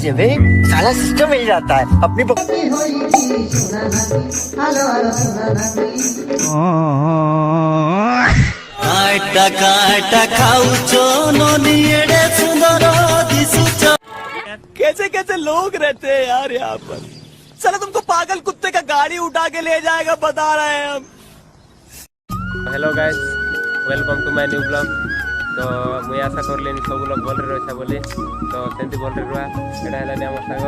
चीज है बे, साला सिस्टम मिल जाता है अपनी कैसे कैसे लोग रहते हैं यार यहाँ पर। साला तुमको पागल कुत्ते का गाड़ी उठा के ले जाएगा, बता रहे हैं हम। Hello guys, welcome to my new blog. तो मुझे आशा कर सब लोग बोल रहे रहा बोली तो सेमती बोल रहा एटा है आम सांग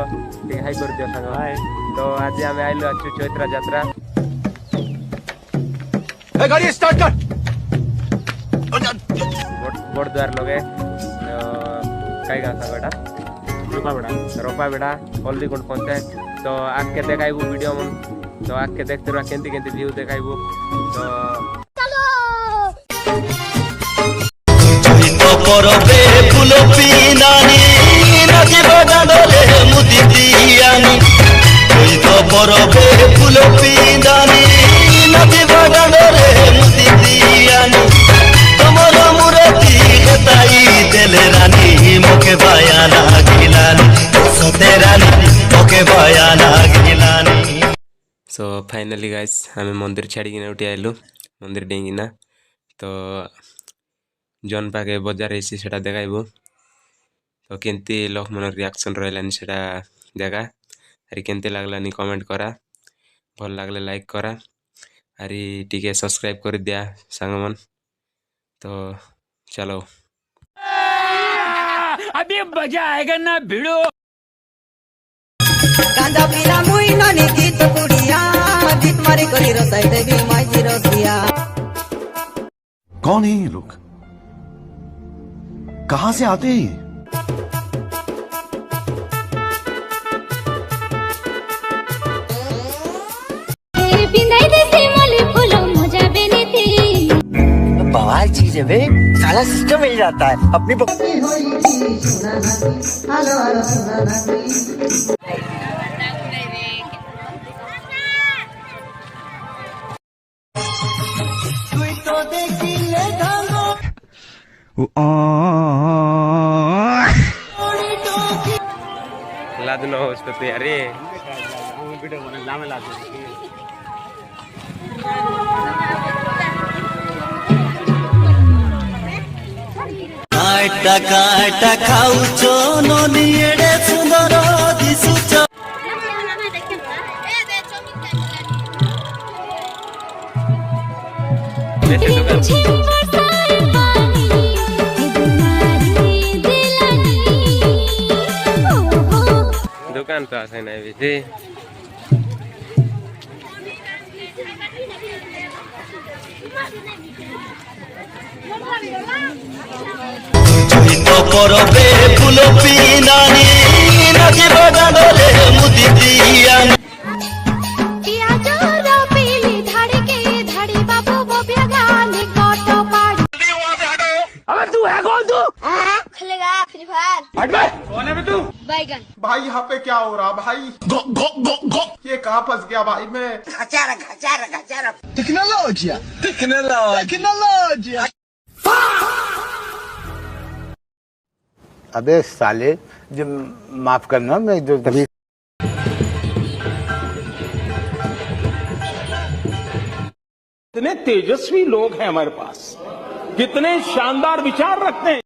टे हाई कर दियो सांग हाय। तो आज आम आइलु अच्छु चैत्रा यात्रा गाड़ी स्टार्ट कर। बोर्ड द्वार लगे कई गाँव सांग रोपा बेड़ा हल्दीकुंड पंचायत। तो आके देखाइबू वीडियो मन, तो आके देखते रहा केंती केंती व्यू देखाइबू। तो परबे फुल पिनानी नदी बगानरे मुदी दियानी कोई तो परबे फुल पिनानी नदी बगानरे मुदी दियानी तमर मुरती गताई देले रानी मोके बयाना गिलानी सते रानी मोके बयाना गिलानी। सो फाइनली गाइस आम मंदिर छाड़ी उठी आइलु मंदिर डेंगिना। तो जन पाके बजार है सेटा देखाइबू। तो केंती लोक मन रिएक्शन रहलानी सेटा देखा अरे केंती लागलानी कमेंट करा, भल लागले लाइक करा अरे टिके सब्सक्राइब कर दिया सांग मन। तो चलो अभी मजा आएगा ना भिड़ो। गांजा पीला मुई नानी गीत कुड़िया गीत मारी करी रसाई देवी माई जी रसिया। कौन है ये लोग, कहां से आते हैं? बवाल चीज है बे, साला सिस्टम मिल जाता है अपनी लाद न हो तो यारे काटा काटा खाऊचो ननी एडे सुंदर दिसुचो दुकान तो आसे नहीं भी तो परबे फुल पिनानी नदी बगानरे मुदी दियानी पियाजो रोपीली धाड़ी के धाड़ी बाबू बोबिया गाली कोटो पाड़ी। अबे तू है कौन? तू खेलेगा फ्री फायर? हट बे, कौन है बे तू? बैगन। भाई यहाँ पे क्या हो रहा भाई? गो गो गो गो ये कहाँ फंस गया भाई मैं? टेक्नोलॉजिया टेक्नोलॉजिया। अबे साले, जो माफ करना मैं जो तभी कितने तेजस्वी लोग हैं हमारे पास, कितने शानदार विचार रखते हैं।